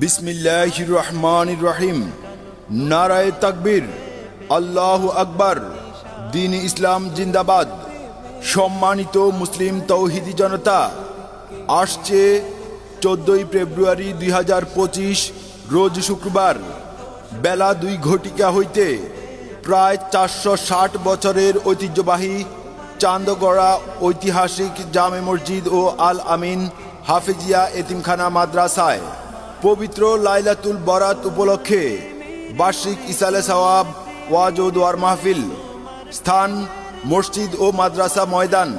বিসমিল্লাহির রহমানির রহিম। নারায়ে তাকবীর, আল্লাহু আকবার। দ্বীন ইসলাম জিন্দাবাদ। সম্মানিত মুসলিম তৌহিদি জনতা, আসছে 14ই ফেব্রুয়ারি 2025 রোজ শুক্রবার বেলা 2 ঘটিকা হইতে প্রায় 460 বছরের ঐতিহ্যবাহী চান্দগড়া ঐতিহাসিক জামে মসজিদ ও আল আমিন হাফেজিয়া এতিমখানা মাদ্রাসায় পবিত্র লাইলাতুল বরাত উপলক্ষে বার্ষিক ইসালে সওয়াব ওয়াজ ও দোয়ার মাহফিল। স্থান মসজিদ ও মাদ্রাসা ময়দান।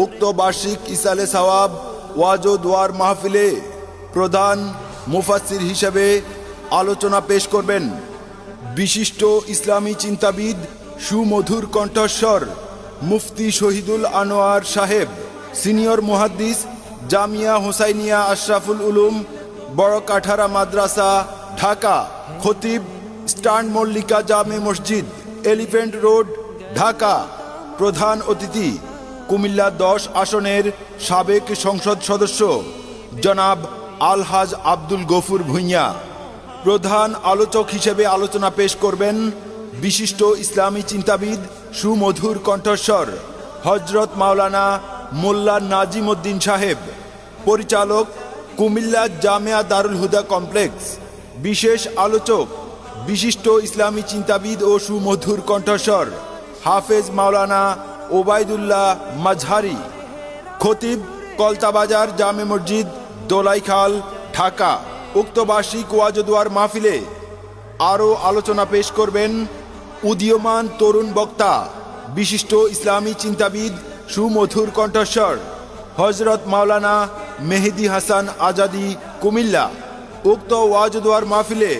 উক্ত বার্ষিক ইসালে সওয়াব ওয়াজ ও দোয়ার মাহফিলে প্রধান মুফাসসির হিসেবে আলোচনা পেশ করবেন বিশিষ্ট ইসলামী চিন্তাবিদ, সুমধুর কণ্ঠস্বর মুফতি শহীদুল আনোয়ার সাহেব, সিনিয়র মুহাদ্দিস, জামিয়া হোসাইনিয়া আশরাফুল উলুম বড় কাঠারা মাদ্রাসা, ঢাকা। খতিব, স্ট্যান্ড মল্লিকা জামে মসজিদ, এলিফ্যান্ট রোড, ঢাকা। প্রধান অতিথি কুমিল্লা 10 আসনের সাবেক সংসদ সদস্য জনাব আলহাজ আব্দুল গফুর ভূঁইয়া। প্রধান আলোচক হিসেবে আলোচনা পেশ করবেন বিশিষ্ট ইসলামী চিন্তাবিদ, সুমধুর কণ্ঠস্বর হজরত মাওলানা মোল্লা নাজিম উদ্দিন সাহেব। পরিচালক কুমিল্লা জামিয়া দারুল হুদা কমপ্লেক্স। বিশেষ আলোচক বিশিষ্ট ইসলামী চিন্তাবিদ ও সুমধুর কণ্ঠস্বর হাফেজ মাওলানা ওবায়দুল্লাহ মাজহারি। খতিব কলতাবাজার জামে মসজিদ, দোলাইখাল, ঢাকা। উক্ত বার্ষিক ওয়াজ ও দোয়ার মাহফিলে আরও আলোচনা পেশ করবেন উদীয়মান তরুণ বক্তা বিশিষ্ট ইসলামী চিন্তাবিদ, সুমধুর কণ্ঠস্বর হজরত মাওলানা মেহেদি হাসান আজাদি, কুমিল্লা। উক্ত ওয়াজ ও দোয়ার মাহফিলে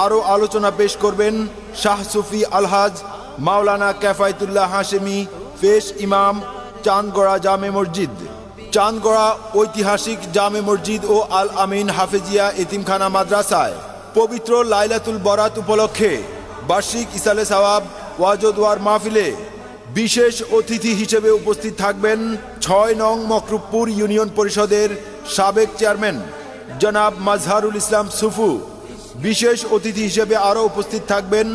আরও আলোচনা পেশ করবেন শাহ সুফি আলহাজ মাওলানা ক্যাফায়েতুল্লাহ হাশেমি, ফেশ ইমাম, চান্দগড়া জামে মসজিদ। চান্দগড়া ঐতিহাসিক জামে মসজিদ ও আল আমিন হাফেজিয়া এতিমখানা মাদ্রাসায় পবিত্র লাইলাতুল বরাত উপলক্ষে বার্ষিক ইসালে সওয়াব ওয়াজ ও দোয়ার মাহফিলে বিশেষ অতিথি হিসেবে উপস্থিত থাকবেন 6 নং মকরুবপুর ইউনিয়ন পরিষদের সাবেক চেয়ারম্যান জনাব মাজহারুল ইসলাম সুফু। বিশেষ অতিথি হিসেবে আরও উপস্থিত থাকবেন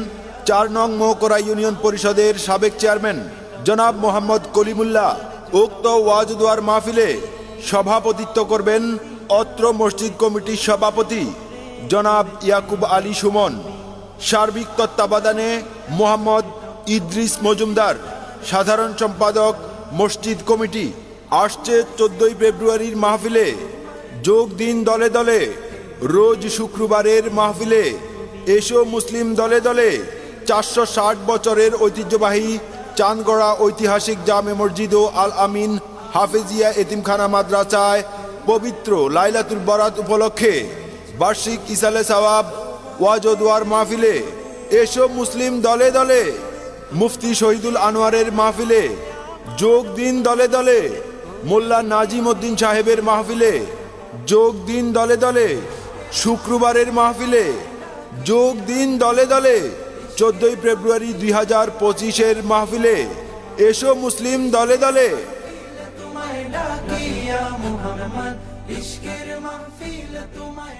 4 নং মহকুরা ইউনিয়ন পরিষদের সাবেক চেয়ারম্যান জনাব মোহাম্মদ কলিমুল্লাহ। উক্ত ওয়াজ ও দোয়ার মাহফিলে সভাপতিত্ব করবেন অত্র মসজিদ কমিটির সভাপতি জনাব ইয়াকুব আলী সুমন। সার্বিক তত্ত্বাবধানে মোহাম্মদ ইদ্রিস মজুমদার, সাধারণ সম্পাদক মসজিদ কমিটি। আসছে 14ই ফেব্রুয়ারির মাহফিলে যোগ দিন দলে দলে। রোজ শুক্রবারের মাহফিলে এসো মুসলিম দলে দলে 460 বছরের ঐতিহ্যবাহী চান্দগড়া ঐতিহাসিক জামে মসজিদ ও আল আমিন হাফেজিয়া এতিমখানা মাদ্রাসায় পবিত্র লাইলাতুল বরাত উপলক্ষে বার্ষিক ইসালে সওয়াব ওয়াজ ও দোয়ার মাহফিলে এসো মুসলিম দলে দলে। মুফতি শহীদুল আনোয়ারের মাহফিলে যোগ দিন দলে দলে। মোল্লা নাজিম উদ্দিন সাহেবের মাহফিলে যোগ দিন দলে দলে। শুক্রবারের মাহফিলে যোগ দিন দলে দলে। 14ই ফেব্রুয়ারি 2025 মাহফিলে এসো মুসলিম দলে দলে। তোমায় ডাকি ইয়া মুহাম্মদ, ইশকের মাহফিল তোমায়